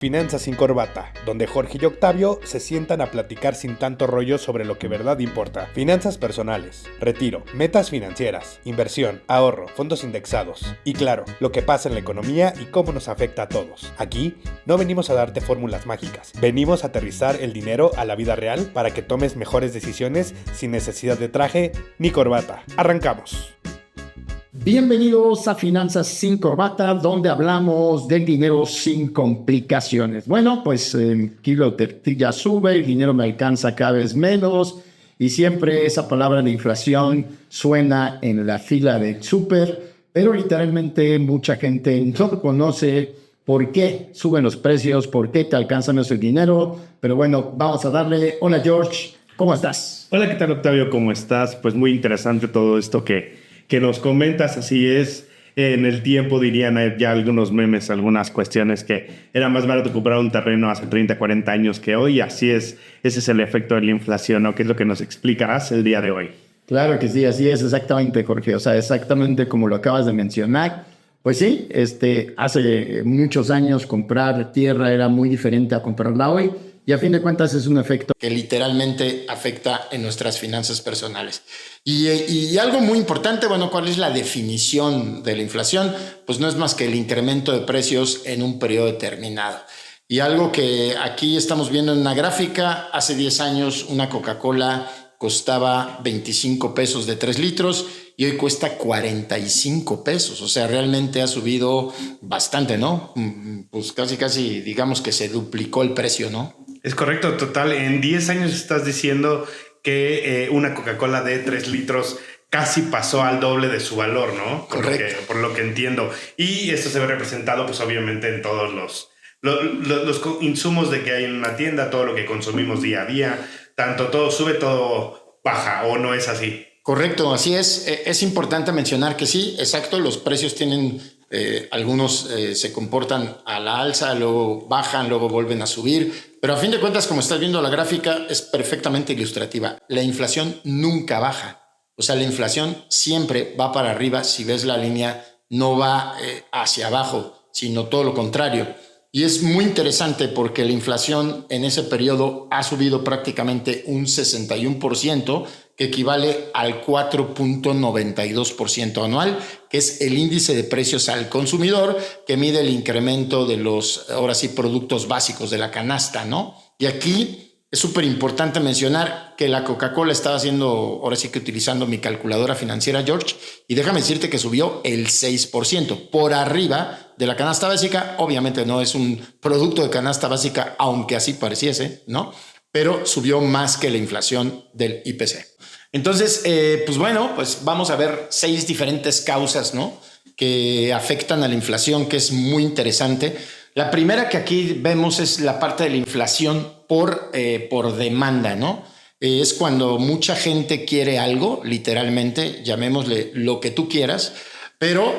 Finanzas sin corbata, donde Jorge y Octavio se sientan a platicar sin tanto rollo sobre lo que verdad importa. Finanzas personales, retiro, metas financieras, inversión, ahorro, fondos indexados y claro, lo que pasa en la economía y cómo nos afecta a todos. Aquí no venimos a darte fórmulas mágicas, venimos a aterrizar el dinero a la vida real para que tomes mejores decisiones sin necesidad de traje ni corbata. ¡Arrancamos! Bienvenidos a Finanzas sin Corbata, donde hablamos del dinero sin complicaciones. Bueno, pues el kilo de tortilla sube, el dinero me alcanza cada vez menos y siempre esa palabra de inflación suena en la fila del súper, pero literalmente mucha gente no conoce por qué suben los precios, por qué te alcanza menos el dinero. Pero bueno, vamos a darle. Hola George, ¿cómo estás? Hola, ¿qué tal Octavio? ¿Cómo estás? Pues muy interesante todo esto que nos comentas. Así es, en el tiempo dirían ya algunos memes, algunas cuestiones que era más barato comprar un terreno hace 30, 40 años que hoy. Así es, ese es el efecto de la inflación, ¿no? ¿Qué es lo que nos explicarás el día de hoy? Claro que sí, así es exactamente, Jorge. O sea, exactamente como lo acabas de mencionar. Pues sí, hace muchos años comprar tierra era muy diferente a comprarla hoy. Y a fin de cuentas es un efecto que literalmente afecta en nuestras finanzas personales. Y algo muy importante, bueno, ¿cuál es la definición de la inflación? Pues no es más que el incremento de precios en un periodo determinado. Y algo que aquí estamos viendo en una gráfica, hace 10 años una Coca-Cola costaba 25 pesos de 3 litros y hoy cuesta 45 pesos. O sea, realmente ha subido bastante, ¿no? Pues casi digamos que se duplicó el precio, ¿no? Es correcto, total. En 10 años estás diciendo que una Coca-Cola de 3 litros casi pasó al doble de su valor, ¿no? Correcto. Por lo que entiendo. Y esto se ve representado, pues obviamente, en todos los insumos de que hay en una tienda, todo lo que consumimos día a día. Tanto todo sube, todo baja, ¿o no es así? Correcto, así es. Es importante mencionar que sí, exacto, los precios tienen, algunos se comportan a la alza, luego bajan, luego vuelven a subir, pero a fin de cuentas, como estás viendo la gráfica, es perfectamente ilustrativa. La inflación nunca baja, o sea, la inflación siempre va para arriba. Si ves la línea, no va hacia abajo, sino todo lo contrario. Y es muy interesante porque la inflación en ese periodo ha subido prácticamente un 61%, que equivale al 4.92% anual, que es el índice de precios al consumidor, que mide el incremento de los, ahora sí, productos básicos de la canasta, ¿no? Y aquí es súper importante mencionar que la Coca-Cola estaba haciendo, ahora sí que utilizando mi calculadora financiera, George, y déjame decirte que subió el 6%, por arriba de la canasta básica. Obviamente no es un producto de canasta básica, aunque así pareciese, ¿no? Pero subió más que la inflación del IPC. Entonces, pues bueno, pues vamos a ver 6 diferentes causas, ¿no?, que afectan a la inflación, que es muy interesante. La primera que aquí vemos es la parte de la inflación por demanda, ¿no? Es cuando mucha gente quiere algo, literalmente, llamémosle lo que tú quieras, pero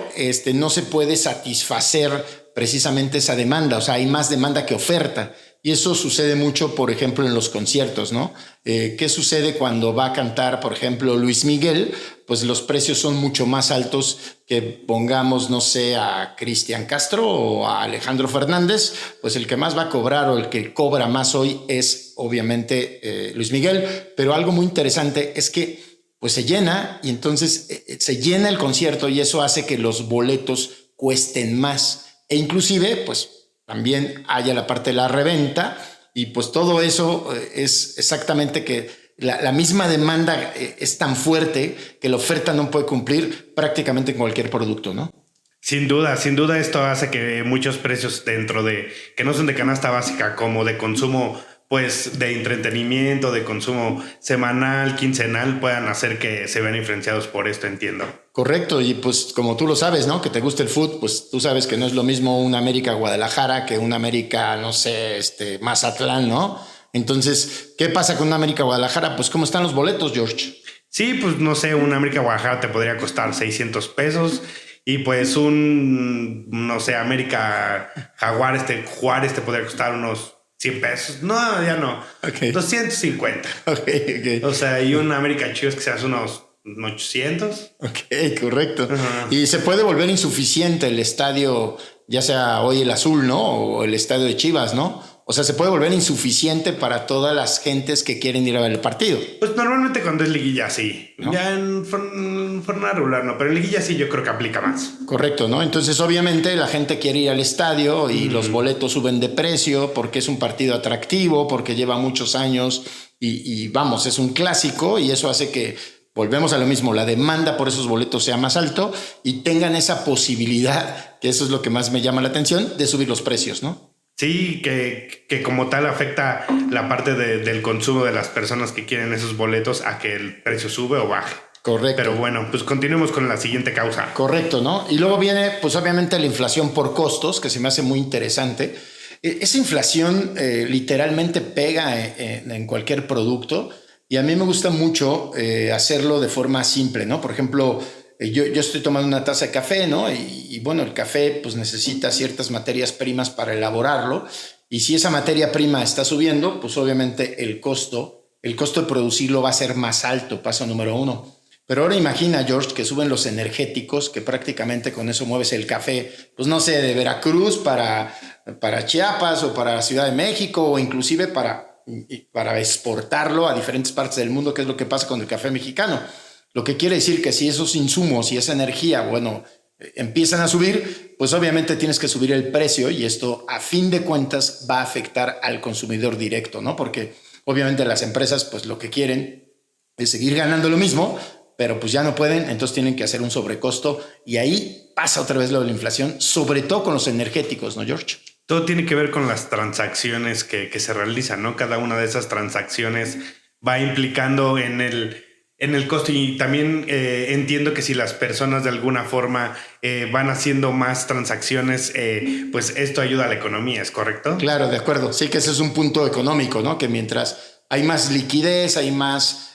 no se puede satisfacer precisamente esa demanda. O sea, hay más demanda que oferta. Y eso sucede mucho, por ejemplo, en los conciertos, ¿no? ¿Qué sucede cuando va a cantar, por ejemplo, Luis Miguel? Pues los precios son mucho más altos que, pongamos, no sé, a Cristian Castro o a Alejandro Fernández. Pues el que más va a cobrar o el que cobra más hoy es, obviamente, Luis Miguel. Pero algo muy interesante es que pues se llena, y entonces se llena el concierto, y eso hace que los boletos cuesten más. E inclusive, pues también haya la parte de la reventa, y pues todo eso es exactamente que la misma demanda es tan fuerte que la oferta no puede cumplir prácticamente en cualquier producto, ¿no? Sin duda esto hace que muchos precios dentro de, que no son de canasta básica, como de consumo, pues de entretenimiento, de consumo semanal, quincenal, puedan hacer que se vean influenciados por esto, entiendo. Correcto, y pues como tú lo sabes, ¿no?, que te gusta el fútbol, pues tú sabes que no es lo mismo un América Guadalajara que un América, no sé, Mazatlán, ¿no? Entonces, ¿qué pasa con un América Guadalajara? Pues ¿cómo están los boletos, George? Sí, pues no sé, un América Guadalajara te podría costar 600 pesos y pues un, no sé, América Juárez te podría costar unos 100 pesos. No, ya no. Okay. 250. Okay. O sea, y un América Chivas que se hace unos 800. Ok, correcto. Uh-huh. Y se puede volver insuficiente el estadio ya sea hoy el Azul, ¿no? O el estadio de Chivas, ¿no? O sea, se puede volver insuficiente para todas las gentes que quieren ir a ver el partido. Pues normalmente cuando es liguilla sí, ¿no? Ya en forma regular no, pero en liguilla sí yo creo que aplica más. Correcto, ¿no? Entonces obviamente la gente quiere ir al estadio y los boletos suben de precio porque es un partido atractivo, porque lleva muchos años y vamos, es un clásico y eso hace que volvemos a lo mismo, la demanda por esos boletos sea más alto y tengan esa posibilidad, que eso es lo que más me llama la atención, de subir los precios, ¿no? Sí, que como tal afecta la parte del consumo de las personas que quieren esos boletos a que el precio sube o baje. Correcto. Pero bueno, pues continuemos con la siguiente causa. Correcto, ¿no? Y luego viene, pues obviamente la inflación por costos, que se me hace muy interesante. Esa inflación literalmente pega en cualquier producto y a mí me gusta mucho hacerlo de forma simple, ¿no? Por ejemplo, yo estoy tomando una taza de café, ¿no? Y bueno, el café pues necesita ciertas materias primas para elaborarlo y si esa materia prima está subiendo, pues obviamente el costo de producirlo va a ser más alto, paso número 1. Pero ahora imagina, George, que suben los energéticos, que prácticamente con eso mueves el café, pues no sé, de Veracruz para Chiapas o para Ciudad de México o inclusive para exportarlo a diferentes partes del mundo, que es lo que pasa con el café mexicano. Lo que quiere decir que si esos insumos y esa energía, bueno, empiezan a subir, pues obviamente tienes que subir el precio y esto a fin de cuentas va a afectar al consumidor directo, ¿no? Porque obviamente las empresas pues lo que quieren es seguir ganando lo mismo, pero pues ya no pueden, entonces tienen que hacer un sobrecosto y ahí pasa otra vez lo de la inflación, sobre todo con los energéticos, ¿no, George? Todo tiene que ver con las transacciones que se realizan, ¿no? Cada una de esas transacciones va implicando en el costo y también entiendo que si las personas de alguna forma van haciendo más transacciones, pues esto ayuda a la economía, ¿es correcto? Claro, de acuerdo. Sí que ese es un punto económico, ¿no? Que mientras hay más liquidez, hay más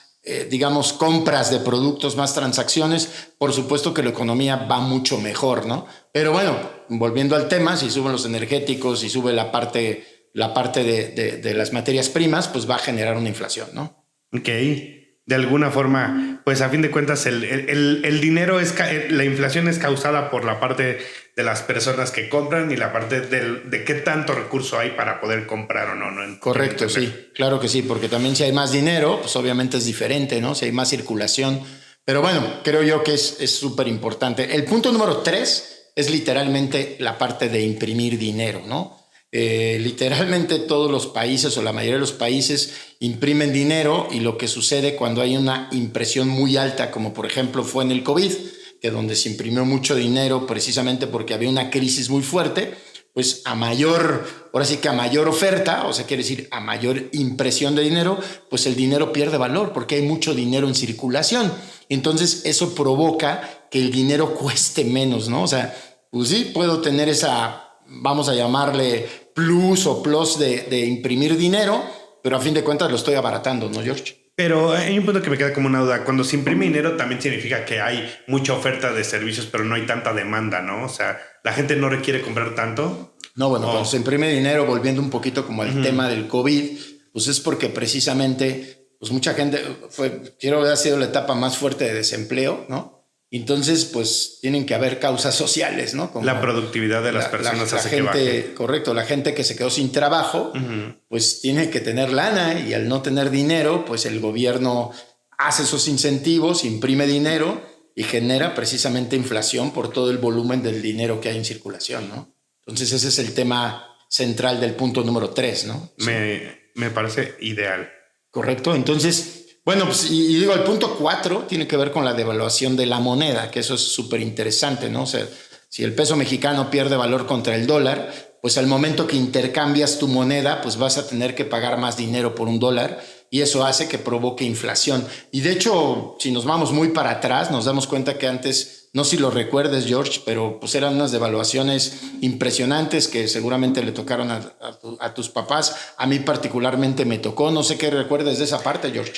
digamos, compras de productos, más transacciones, por supuesto que la economía va mucho mejor, ¿no? Pero bueno, volviendo al tema, si suben los energéticos, si sube la parte de las materias primas, pues va a generar una inflación, ¿no? Ok. De alguna forma, pues a fin de cuentas el dinero la inflación es causada por la parte de las personas que compran y la parte de qué tanto recurso hay para poder comprar o no. Correcto, sí, claro que sí, porque también si hay más dinero, pues obviamente es diferente, ¿no? Si hay más circulación. Pero bueno, creo yo que es súper importante. El punto número 3 es literalmente la parte de imprimir dinero, ¿no? Literalmente todos los países o la mayoría de los países imprimen dinero y lo que sucede cuando hay una impresión muy alta, como por ejemplo fue en el COVID, que donde se imprimió mucho dinero precisamente porque había una crisis muy fuerte, pues ahora sí que a mayor oferta, o sea, quiere decir a mayor impresión de dinero, pues el dinero pierde valor porque hay mucho dinero en circulación. Entonces eso provoca que el dinero cueste menos, ¿no? O sea, pues sí, puedo tener vamos a llamarle plus de imprimir dinero, pero a fin de cuentas lo estoy abaratando, ¿no, George? Pero hay un punto que me queda como una duda. Cuando se imprime dinero también significa que hay mucha oferta de servicios, pero no hay tanta demanda, ¿no? O sea, la gente no requiere comprar tanto. No, bueno, cuando se imprime dinero, volviendo un poquito como al tema del COVID, pues es porque precisamente, pues mucha gente, quiero haber sido la etapa más fuerte de desempleo, ¿no? Entonces, pues tienen que haber causas sociales, ¿no? Como la productividad de las personas hace que baje. Correcto, la gente que se quedó sin trabajo, pues tiene que tener lana y al no tener dinero, pues el gobierno hace esos incentivos, imprime dinero y genera precisamente inflación por todo el volumen del dinero que hay en circulación, ¿no? Entonces ese es el tema central del punto número 3, ¿no? Me parece ideal. Correcto, entonces... Bueno, pues y digo, el punto 4 tiene que ver con la devaluación de la moneda, que eso es súper interesante, ¿no? O sea, si el peso mexicano pierde valor contra el dólar, pues al momento que intercambias tu moneda, pues vas a tener que pagar más dinero por un dólar y eso hace que provoque inflación. Y de hecho, si nos vamos muy para atrás, nos damos cuenta que antes, no sé si lo recuerdes, George, pero pues eran unas devaluaciones impresionantes que seguramente le tocaron a tus papás. A mí particularmente me tocó, no sé qué recuerdes de esa parte, George.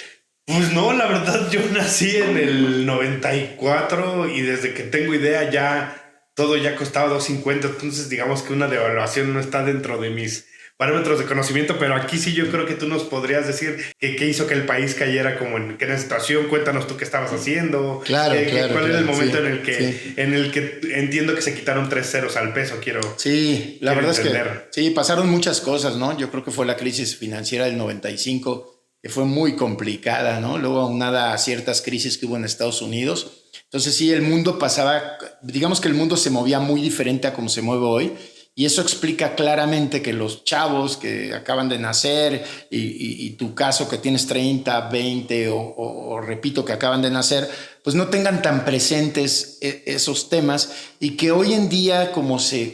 Pues no, la verdad yo nací en el 94 y desde que tengo idea ya todo ya costaba $2.50, entonces digamos que una devaluación no está dentro de mis parámetros de conocimiento, pero aquí sí yo creo que tú nos podrías decir qué hizo que el país cayera como en esa situación. Cuéntanos tú qué estabas haciendo. Claro, ¿Cuál era el momento sí, en el que entiendo que se quitaron 3 ceros al peso? Sí, la quiero verdad entender. es que sí, pasaron muchas cosas, ¿no? Yo creo que fue la crisis financiera del 95, que fue muy complicada, ¿no? Luego aunada a ciertas crisis que hubo en Estados Unidos. Entonces sí, el mundo pasaba, digamos que el mundo se movía muy diferente a como se mueve hoy. Y eso explica claramente que los chavos que acaban de nacer y tu caso que tienes 30, 20 o repito que acaban de nacer, pues no tengan tan presentes esos temas y que hoy en día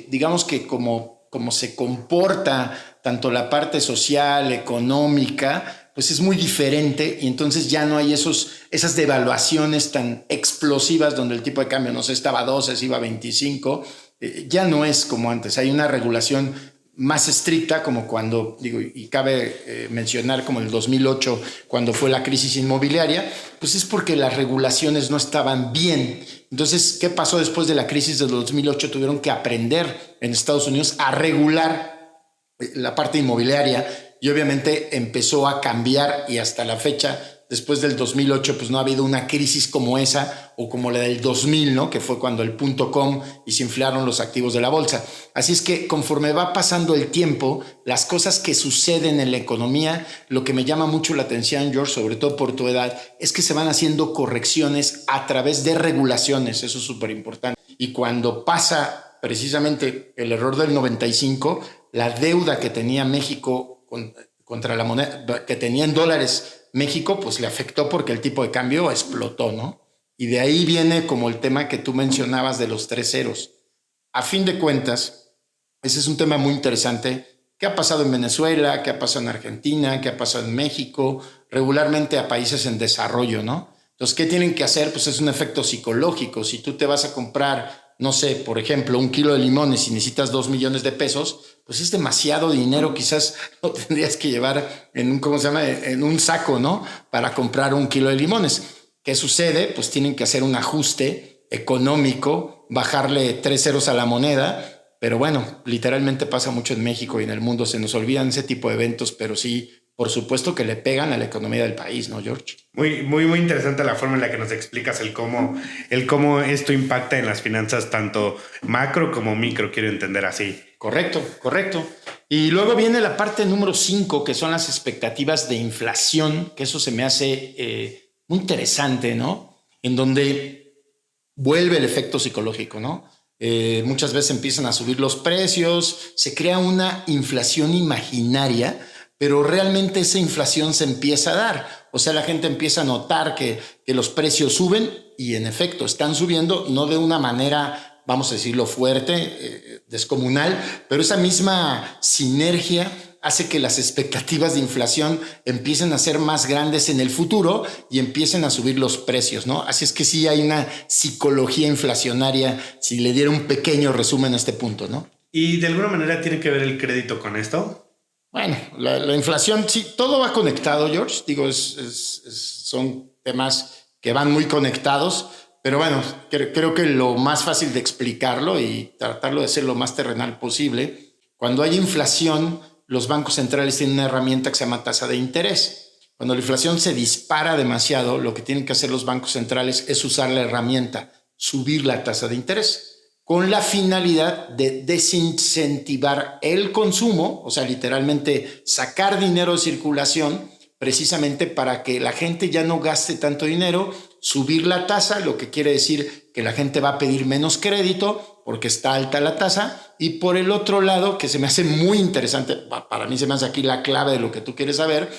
digamos que como se comporta tanto la parte social, económica, pues es muy diferente y entonces ya no hay esas devaluaciones tan explosivas donde el tipo de cambio no sé, estaba a 12, se iba a 25. Ya no es como antes, hay una regulación más estricta como cuando, y cabe mencionar como el 2008, cuando fue la crisis inmobiliaria, pues es porque las regulaciones no estaban bien. Entonces, ¿qué pasó después de la crisis del 2008? Tuvieron que aprender en Estados Unidos a regular la parte inmobiliaria y obviamente empezó a cambiar y hasta la fecha, después del 2008, pues no ha habido una crisis como esa o como la del 2000, ¿no? Que fue cuando el .com y se inflaron los activos de la bolsa. Así es que conforme va pasando el tiempo, las cosas que suceden en la economía, lo que me llama mucho la atención, George, sobre todo por tu edad, es que se van haciendo correcciones a través de regulaciones. Eso es súper importante. Y cuando pasa precisamente el error del 95, la deuda que tenía México contra la moneda, que tenía en dólares México, pues le afectó porque el tipo de cambio explotó, ¿no? Y de ahí viene como el tema que tú mencionabas de los 3 ceros. A fin de cuentas, ese es un tema muy interesante. ¿Qué ha pasado en Venezuela? ¿Qué ha pasado en Argentina? ¿Qué ha pasado en México? Regularmente a países en desarrollo, ¿no? Entonces, ¿qué tienen que hacer? Pues es un efecto psicológico. Si tú te vas a comprar, no sé, por ejemplo, 1 kilo de limones y necesitas 2 millones de pesos, pues es demasiado dinero, quizás lo tendrías que llevar en un saco, ¿no? Para comprar 1 kilo de limones. ¿Qué sucede? Pues tienen que hacer un ajuste económico, bajarle 3 ceros a la moneda, pero bueno, literalmente pasa mucho en México y en el mundo, se nos olvidan ese tipo de eventos, pero sí, por supuesto que le pegan a la economía del país, ¿no, George? Muy interesante la forma en la que nos explicas el cómo esto impacta en las finanzas, tanto macro como micro, quiero entender así. Correcto. Y luego viene la parte número 5, que son las expectativas de inflación, que eso se me hace muy interesante, ¿no? En donde vuelve el efecto psicológico, ¿no? Muchas veces empiezan a subir los precios, se crea una inflación imaginaria, pero realmente esa inflación se empieza a dar. O sea, la gente empieza a notar que los precios suben y en efecto están subiendo, no de una manera, vamos a decirlo, fuerte, descomunal, pero esa misma sinergia hace que las expectativas de inflación empiecen a ser más grandes en el futuro y empiecen a subir los precios, ¿no? Así es que sí hay una psicología inflacionaria, si le diera un pequeño resumen a este punto, ¿no? ¿Y de alguna manera tiene que ver el crédito con esto? Bueno, la inflación, sí, todo va conectado, George. Son temas que van muy conectados, pero bueno, creo que lo más fácil de explicarlo y tratarlo de ser lo más terrenal posible, cuando hay inflación, los bancos centrales tienen una herramienta que se llama tasa de interés. Cuando la inflación se dispara demasiado, lo que tienen que hacer los bancos centrales es usar la herramienta, subir la tasa de interés, con la finalidad de desincentivar el consumo, o sea, literalmente sacar dinero de circulación, precisamente para que la gente ya no gaste tanto dinero, subir la tasa, lo que quiere decir que la gente va a pedir menos crédito porque está alta la tasa, y por el otro lado, que se me hace muy interesante, para mí se me hace aquí la clave de lo que tú quieres saber,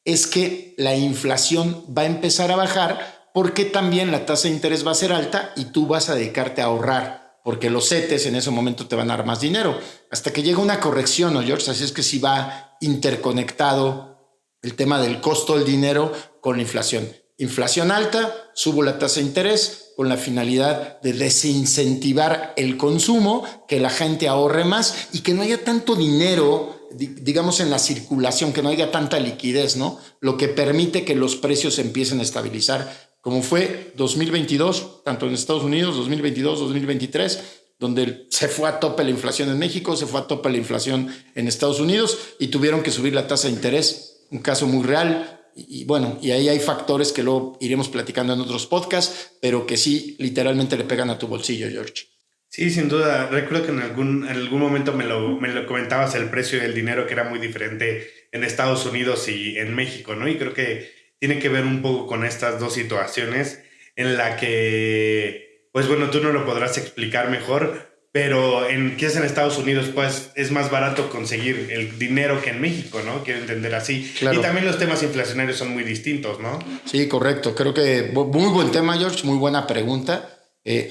es que la inflación va a empezar a bajar porque también la tasa de interés va a ser alta y tú vas a dedicarte a ahorrar, porque los CETES en ese momento te van a dar más dinero, hasta que llega una corrección, ¿no, George? Así es que sí va interconectado el tema del costo del dinero con la inflación. Inflación alta, subo la tasa de interés con la finalidad de desincentivar el consumo, que la gente ahorre más y que no haya tanto dinero, digamos, en la circulación, que no haya tanta liquidez, ¿no? Lo que permite que los precios empiecen a estabilizar, como fue 2022, tanto en Estados Unidos, 2022, 2023, donde se fue a tope la inflación en México, se fue a tope la inflación en Estados Unidos y tuvieron que subir la tasa de interés, un caso muy real. Y bueno, y ahí hay factores que luego iremos platicando en otros podcasts, pero que sí literalmente le pegan a tu bolsillo, George. Sí, sin duda. Recuerdo que en algún momento me lo comentabas, el precio del dinero, que era muy diferente en Estados Unidos y en México, ¿no? Y creo que tiene que ver un poco con estas dos situaciones en la que, pues bueno, tú no lo podrás explicar mejor, pero que es en Estados Unidos, pues es más barato conseguir el dinero que en México, ¿no? Quiero entender así. Claro. Y también los temas inflacionarios son muy distintos, ¿no? Sí, correcto. Creo que muy buen tema, George, muy buena pregunta.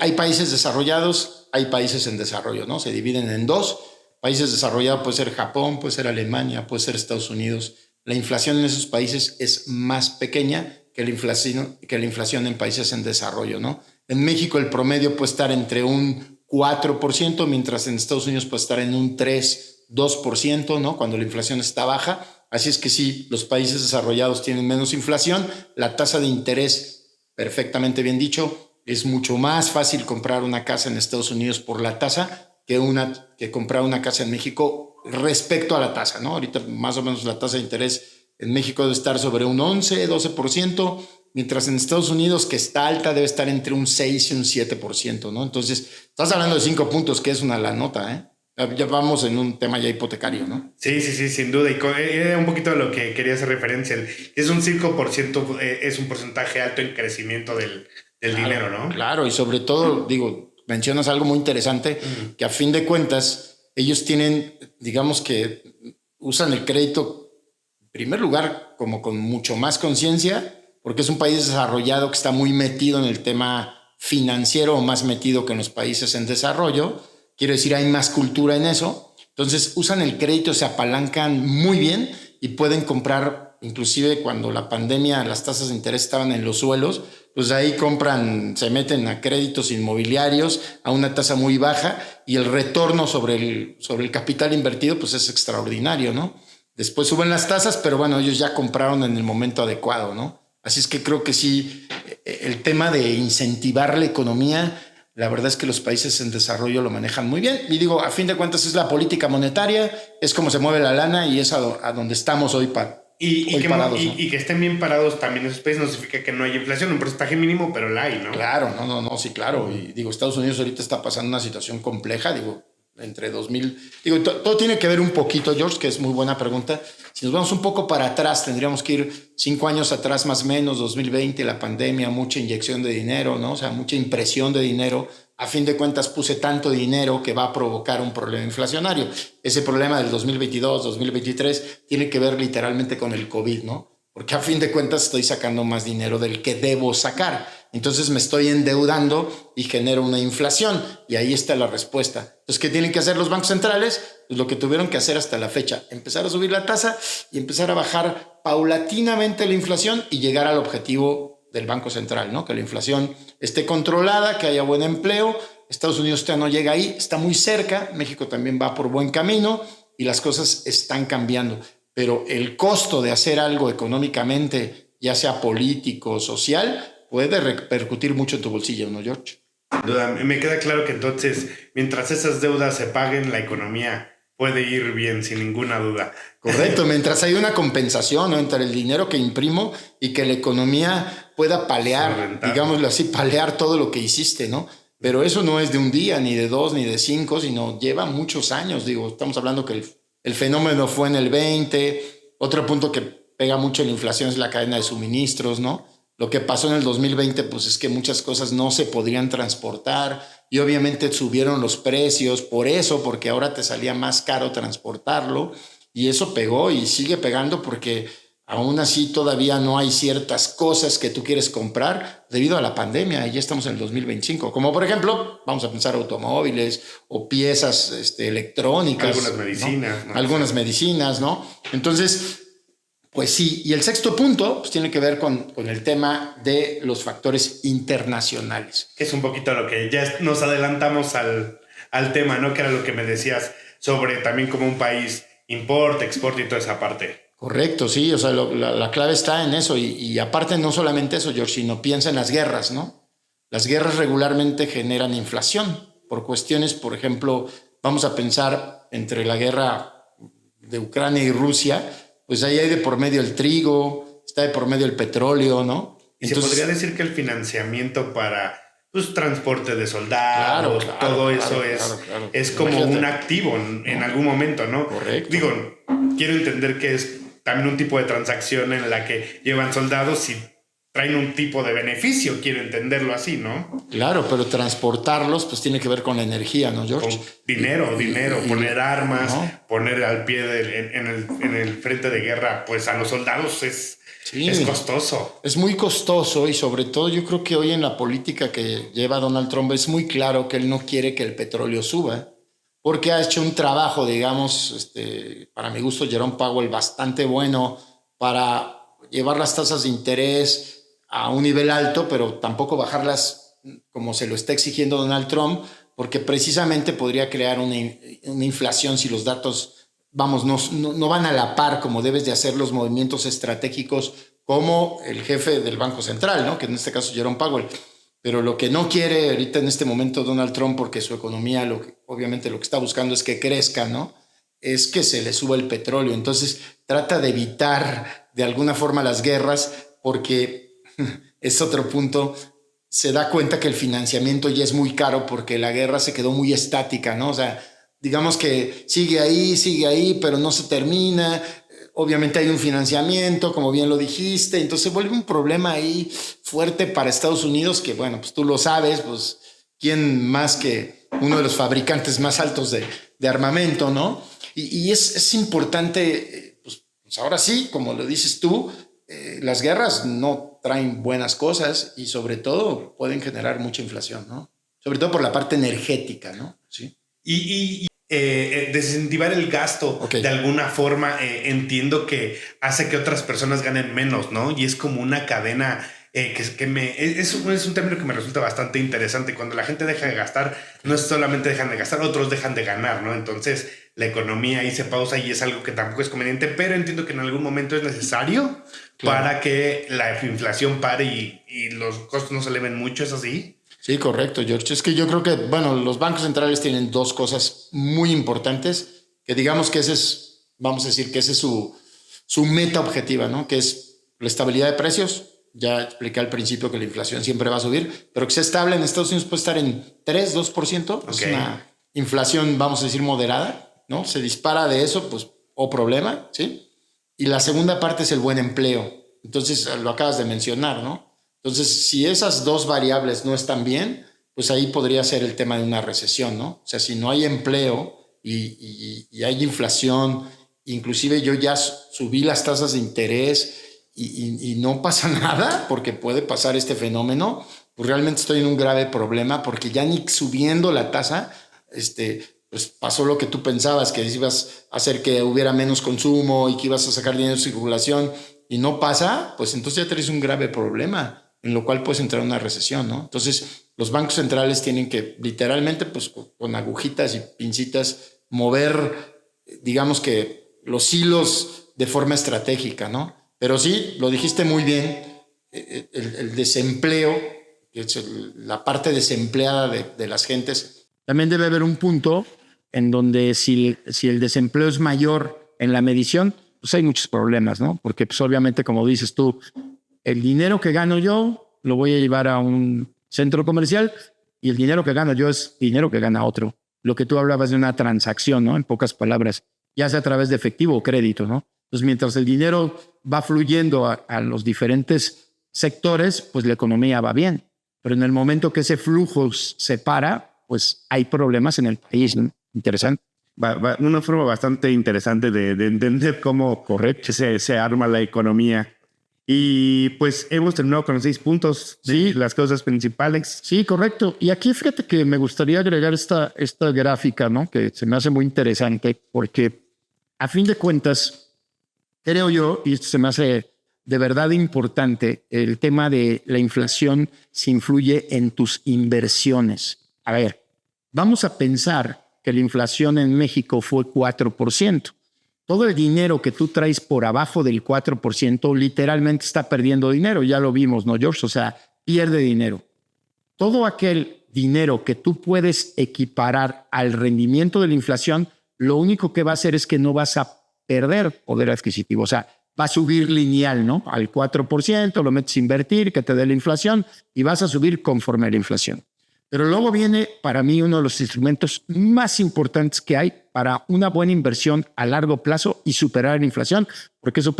Hay países desarrollados, hay países en desarrollo, ¿no? Se dividen en dos. Países desarrollados puede ser Japón, puede ser Alemania, puede ser Estados Unidos. La inflación en esos países es más pequeña que la inflación en países en desarrollo, ¿no? En México el promedio puede estar entre un 4%, mientras en Estados Unidos puede estar en un 2%, ¿no? Cuando la inflación está baja. Así es que sí, los países desarrollados tienen menos inflación. La tasa de interés, perfectamente bien dicho, es mucho más fácil comprar una casa en Estados Unidos por la tasa que comprar una casa en México respecto a la tasa, ¿no? Ahorita más o menos la tasa de interés en México debe estar sobre un 11-12%, mientras en Estados Unidos, que está alta, debe estar entre un 6 y un 7%, ¿no? Entonces, estás hablando de 5 puntos, que es una la nota, ¿eh? Ya vamos en un tema ya hipotecario, ¿no? Sí, sin duda. Y era un poquito de lo que quería hacer referencia. Es un 5%, es un porcentaje alto en crecimiento del dinero, ¿no? Claro, y sobre todo, digo, mencionas algo muy interesante, que a fin de cuentas, ellos tienen, digamos que usan el crédito, en primer lugar, como con mucho más conciencia, porque es un país desarrollado que está muy metido en el tema financiero o más metido que en los países en desarrollo. Quiero decir, hay más cultura en eso. Entonces usan el crédito, se apalancan muy bien y pueden comprar, inclusive cuando la pandemia, las tasas de interés estaban en los suelos, pues ahí compran, se meten a créditos inmobiliarios a una tasa muy baja y el retorno sobre el capital invertido pues es extraordinario, ¿no? Después suben las tasas, pero bueno, ellos ya compraron en el momento adecuado, ¿no? Así es que creo que sí, el tema de incentivar la economía, la verdad es que los países en desarrollo lo manejan muy bien. Y digo, a fin de cuentas es la política monetaria, es como se mueve la lana y es a donde estamos hoy parados, ¿no? Y que estén bien parados también esos países no significa que no haya inflación, un porcentaje mínimo, pero la hay, ¿no? Claro, no, sí, claro. Y digo, Estados Unidos ahorita está pasando una situación compleja, digo, entre 2000... Digo, todo tiene que ver un poquito, George, que es muy buena pregunta. Si nos vamos un poco para atrás, tendríamos que ir 5 años atrás más o menos, 2020, la pandemia, mucha inyección de dinero, ¿no? O sea, mucha impresión de dinero. A fin de cuentas puse tanto dinero que va a provocar un problema inflacionario. Ese problema del 2022, 2023 tiene que ver literalmente con el COVID, ¿no? Porque a fin de cuentas estoy sacando más dinero del que debo sacar. Entonces me estoy endeudando y genero una inflación. Y ahí está la respuesta. Entonces, ¿qué tienen que hacer los bancos centrales? Pues lo que tuvieron que hacer hasta la fecha. Empezar a subir la tasa y empezar a bajar paulatinamente la inflación y llegar al objetivo del Banco Central, ¿no? Que la inflación esté controlada, que haya buen empleo. Estados Unidos ya no llega ahí, está muy cerca. México también va por buen camino y las cosas están cambiando. Pero el costo de hacer algo económicamente, ya sea político o social, puede repercutir mucho en tu bolsillo, ¿no, George? Sin duda, me queda claro que entonces, mientras esas deudas se paguen, la economía puede ir bien, sin ninguna duda. Correcto, mientras hay una compensación, ¿no?, entre el dinero que imprimo y que la economía pueda palear, digámoslo así, palear todo lo que hiciste, ¿no? Pero eso no es de un día, ni de 2, ni de 5, sino lleva muchos años. Digo, estamos hablando que el fenómeno fue en el 20. Otro punto que pega mucho en la inflación es la cadena de suministros, ¿no? Lo que pasó en el 2020, pues es que muchas cosas no se podrían transportar y obviamente subieron los precios por eso, porque ahora te salía más caro transportarlo y eso pegó y sigue pegando porque aún así todavía no hay ciertas cosas que tú quieres comprar debido a la pandemia y ya estamos en el 2025. Como por ejemplo, vamos a pensar automóviles o piezas electrónicas. Algunas medicinas, ¿no? Algunas medicinas, ¿no? Entonces, pues sí. Y el sexto punto pues, tiene que ver con el tema de los factores internacionales. Que es un poquito lo que ya nos adelantamos al tema, ¿no? Que era lo que me decías sobre también cómo un país importa, exporta y toda esa parte. Correcto, sí, o sea, la clave está en eso y aparte no solamente eso, George, sino piensa en las guerras, ¿no? Las guerras regularmente generan inflación por cuestiones, por ejemplo, vamos a pensar entre la guerra de Ucrania y Rusia, pues ahí hay de por medio el trigo, está de por medio el petróleo, ¿no? Y entonces, se podría decir que el financiamiento para transporte de soldados, todo eso es como imagínate, un activo en algún momento, ¿no? Correcto. Digo, quiero entender que es también un tipo de transacción en la que llevan soldados y traen un tipo de beneficio, quiero entenderlo así, ¿no? Claro, pero transportarlos pues tiene que ver con la energía, ¿no, George? Con dinero, poner armas, ¿no? Poner al pie en el frente de guerra, pues a los soldados es costoso. Es muy costoso y sobre todo yo creo que hoy en la política que lleva Donald Trump es muy claro que él no quiere que el petróleo suba, porque ha hecho un trabajo, digamos, para mi gusto, Jerome Powell, bastante bueno para llevar las tasas de interés a un nivel alto, pero tampoco bajarlas como se lo está exigiendo Donald Trump, porque precisamente podría crear una inflación si los datos, vamos, no van a la par como debes de hacer los movimientos estratégicos como el jefe del Banco Central, ¿no? Que en este caso Jerome Powell. Pero lo que no quiere ahorita en este momento Donald Trump, porque su economía obviamente lo que está buscando es que crezca, ¿no? Es que se le suba el petróleo. Entonces trata de evitar de alguna forma las guerras, porque es otro punto, se da cuenta que el financiamiento ya es muy caro porque la guerra se quedó muy estática, ¿no? O sea, digamos que sigue ahí, pero no se termina. Obviamente hay un financiamiento, como bien lo dijiste, entonces se vuelve un problema ahí fuerte para Estados Unidos, que bueno, pues tú lo sabes, pues quién más que uno de los fabricantes más altos de armamento, ¿no? Y es importante, pues ahora sí, como lo dices tú, las guerras no traen buenas cosas y sobre todo pueden generar mucha inflación, ¿no? Sobre todo por la parte energética, ¿no? Sí. Y desincentivar el gasto de alguna forma, entiendo que hace que otras personas ganen menos, ¿no? Y es como una cadena es un término que me resulta bastante interesante. Cuando la gente deja de gastar, no es solamente dejan de gastar, otros dejan de ganar, ¿no? Entonces la economía ahí se pausa y es algo que tampoco es conveniente, pero entiendo que en algún momento es necesario para que la inflación pare y los costos no se eleven mucho, ¿es así? Sí, correcto, George. Es que yo creo que, bueno, los bancos centrales tienen dos cosas muy importantes, que digamos que vamos a decir que ese es su meta objetiva, ¿no? Que es la estabilidad de precios. Ya expliqué al principio que la inflación siempre va a subir, pero que sea estable en Estados Unidos puede estar en 3, 2%. Es una inflación, vamos a decir, moderada, ¿no? Se dispara de eso, pues, problema, ¿sí? Y la segunda parte es el buen empleo. Entonces, lo acabas de mencionar, ¿no? Entonces, si esas dos variables no están bien, pues ahí podría ser el tema de una recesión, ¿no? O sea, si no hay empleo y hay inflación, inclusive yo ya subí las tasas de interés y no pasa nada, porque puede pasar este fenómeno, pues realmente estoy en un grave problema, porque ya ni subiendo la tasa, pues pasó lo que tú pensabas, que ibas a hacer que hubiera menos consumo y que ibas a sacar dinero de circulación, y no pasa, pues entonces ya tenés un grave problema, en lo cual puedes entrar en una recesión, ¿no? Entonces, los bancos centrales tienen que literalmente, pues con agujitas y pincitas, mover, digamos que los hilos de forma estratégica, ¿no? Pero sí, lo dijiste muy bien, el desempleo, que es la parte desempleada de las gentes. También debe haber un punto en donde si el desempleo es mayor en la medición, pues hay muchos problemas, ¿no? Porque pues obviamente, como dices tú, el dinero que gano yo lo voy a llevar a un centro comercial y el dinero que gano yo es dinero que gana otro. Lo que tú hablabas de una transacción, ¿no? En pocas palabras, ya sea a través de efectivo o crédito, ¿no? Entonces, mientras el dinero va fluyendo a los diferentes sectores, pues la economía va bien. Pero en el momento que ese flujo se para, pues hay problemas en el país, ¿no? Interesante. Una forma bastante interesante de entender cómo se arma la economía. Y pues hemos terminado con los 6 puntos, ¿sí? Las cosas principales. Sí, correcto. Y aquí fíjate que me gustaría agregar esta gráfica, ¿no? Que se me hace muy interesante porque a fin de cuentas, creo yo, y esto se me hace de verdad importante, el tema de la inflación se influye en tus inversiones. A ver, vamos a pensar que la inflación en México fue 4%. Todo el dinero que tú traes por abajo del 4% literalmente está perdiendo dinero. Ya lo vimos, ¿no, George? O sea, pierde dinero. Todo aquel dinero que tú puedes equiparar al rendimiento de la inflación, lo único que va a hacer es que no vas a perder poder adquisitivo. O sea, va a subir lineal, ¿no? Al 4%, lo metes a invertir, que te dé la inflación y vas a subir conforme a la inflación. Pero luego viene, para mí, uno de los instrumentos más importantes que hay para una buena inversión a largo plazo y superar la inflación, porque eso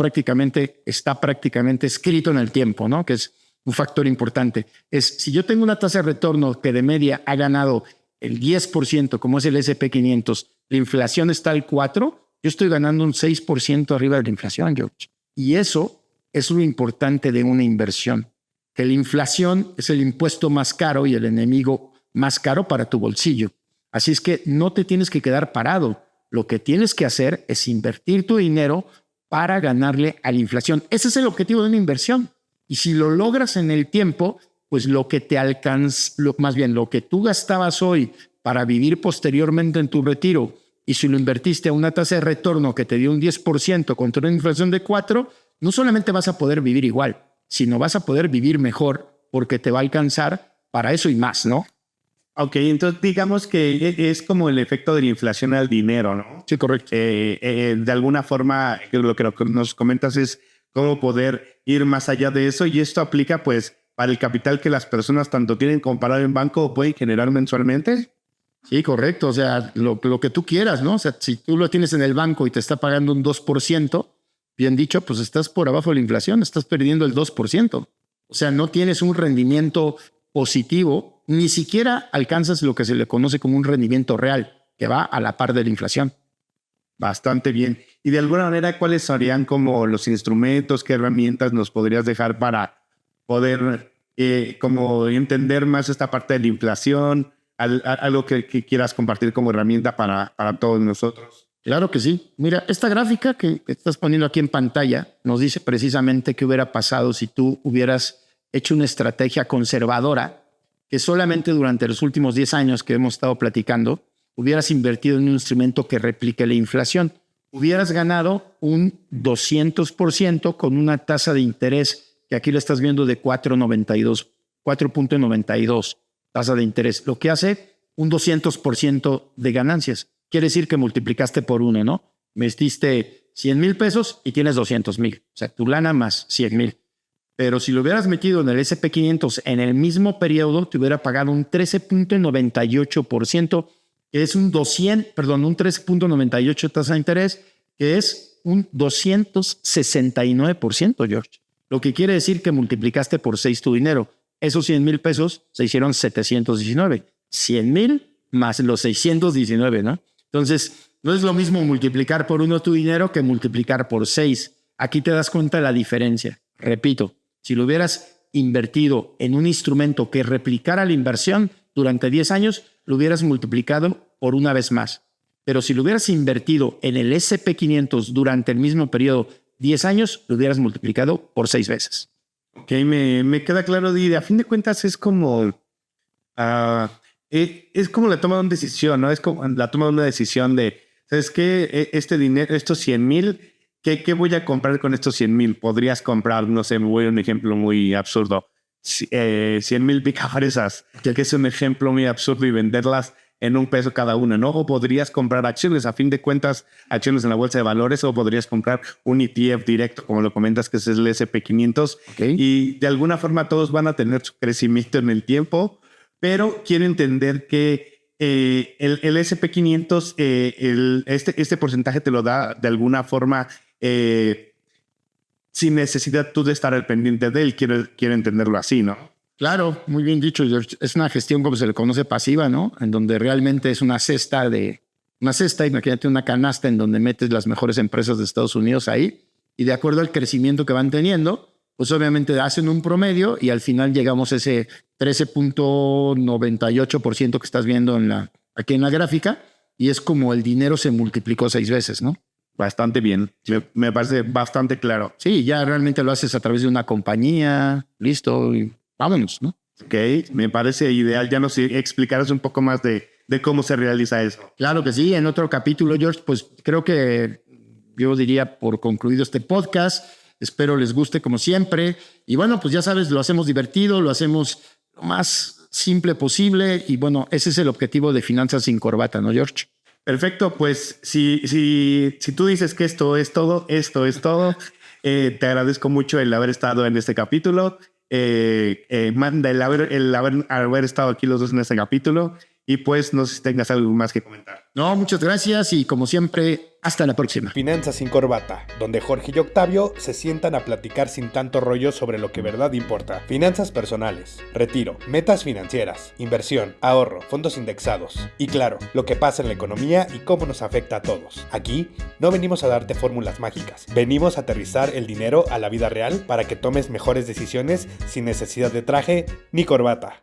está prácticamente escrito en el tiempo, ¿no? Que es un factor importante. Es si yo tengo una tasa de retorno que de media ha ganado el 10%, como es el S&P 500, la inflación está al 4%, yo estoy ganando un 6% arriba de la inflación, George. Y eso es lo importante de una inversión, que la inflación es el impuesto más caro y el enemigo más caro para tu bolsillo. Así es que no te tienes que quedar parado. Lo que tienes que hacer es invertir tu dinero para ganarle a la inflación. Ese es el objetivo de una inversión. Y si lo logras en el tiempo, pues lo que te alcanza, más bien lo que tú gastabas hoy para vivir posteriormente en tu retiro, y si lo invertiste a una tasa de retorno que te dio un 10% contra una inflación de 4%, no solamente vas a poder vivir igual, sino vas a poder vivir mejor porque te va a alcanzar para eso y más, ¿no? Ok, entonces digamos que es como el efecto de la inflación al dinero, ¿no? Sí, correcto. De alguna forma, lo que nos comentas es cómo poder ir más allá de eso, y esto aplica pues para el capital que las personas tanto tienen comparado en banco o pueden generar mensualmente. Sí, correcto. O sea, lo que tú quieras, ¿no? O sea, si tú lo tienes en el banco y te está pagando un 2%, bien dicho, pues estás por abajo de la inflación, estás perdiendo el 2%. O sea, no tienes un rendimiento positivo, ni siquiera alcanzas lo que se le conoce como un rendimiento real, que va a la par de la inflación. Bastante bien. Y de alguna manera, ¿cuáles serían como los instrumentos, qué herramientas nos podrías dejar para poder como entender más esta parte de la inflación? Algo que quieras compartir como herramienta para todos nosotros. Claro que sí. Mira, esta gráfica que estás poniendo aquí en pantalla nos dice precisamente qué hubiera pasado si tú hubieras hecho una estrategia conservadora que solamente durante los últimos 10 años que hemos estado platicando hubieras invertido en un instrumento que replique la inflación. Hubieras ganado un 200% con una tasa de interés que aquí lo estás viendo de 4.92 tasa de interés, lo que hace un 200% de ganancias. Quiere decir que multiplicaste por 1, ¿no? Metiste 100,000 pesos y tienes 200,000. O sea, tu lana más 100,000. Pero si lo hubieras metido en el S&P 500 en el mismo periodo, te hubiera pagado un 13.98%, que es un 13.98 tasa de interés, que es un 269%, George. Lo que quiere decir que multiplicaste por 6 tu dinero. Esos 100,000 pesos se hicieron 719. 100,000 más los 619, ¿no? Entonces, no es lo mismo multiplicar por 1 tu dinero que multiplicar por 6. Aquí te das cuenta de la diferencia. Repito, si lo hubieras invertido en un instrumento que replicara la inversión durante 10 años, lo hubieras multiplicado por una vez más. Pero si lo hubieras invertido en el S&P 500 durante el mismo periodo, 10 años, lo hubieras multiplicado por 6 veces. Ok, me queda claro. Y a fin de cuentas es como la toma de una decisión, ¿no? Es como la toma de una decisión de, ¿sabes qué? Este dinero, estos 100,000, ¿qué voy a comprar con estos 100,000? Podrías comprar, no sé, me voy a un ejemplo muy absurdo, 100,000 picafresas, que es un ejemplo muy absurdo, y venderlas en $1 cada una, ¿no? O podrías comprar acciones, a fin de cuentas, acciones en la bolsa de valores, o podrías comprar un ETF directo, como lo comentas, que es el S&P 500. Okay. Y de alguna forma todos van a tener su crecimiento en el tiempo, pero quiero entender que el S&P 500, este porcentaje te lo da de alguna forma sin necesidad tú de estar al pendiente de él. Quiero entenderlo así, ¿no? Claro, muy bien dicho, George. Es una gestión como se le conoce pasiva, ¿no? En donde realmente es una cesta, imagínate una canasta en donde metes las mejores empresas de Estados Unidos ahí, y de acuerdo al crecimiento que van teniendo, pues obviamente hacen un promedio y al final llegamos a ese 13.98% que estás viendo aquí en la gráfica, y es como el dinero se multiplicó 6 veces, ¿no? Bastante bien. Me parece bastante claro. Sí, ya realmente lo haces a través de una compañía, listo, y vámonos, ¿no? Ok, me parece ideal. Ya nos explicarás un poco más de cómo se realiza eso. Claro que sí. En otro capítulo, George, pues creo que yo diría por concluido este podcast. Espero les guste como siempre. Y bueno, pues ya sabes, lo hacemos divertido, lo hacemos lo más simple posible y bueno, ese es el objetivo de Finanzas sin Corbata, ¿no, George? Perfecto, pues si tú dices que esto es todo, te agradezco mucho el haber estado en este capítulo, el haber estado aquí los dos en este capítulo y pues no sé si tengas algo más que comentar. No, muchas gracias y como siempre, hasta la próxima. Finanzas sin Corbata, donde Jorge y Octavio se sientan a platicar sin tanto rollo sobre lo que verdad importa. Finanzas personales, retiro, metas financieras, inversión, ahorro, fondos indexados y claro, lo que pasa en la economía y cómo nos afecta a todos. Aquí no venimos a darte fórmulas mágicas, venimos a aterrizar el dinero a la vida real para que tomes mejores decisiones sin necesidad de traje ni corbata.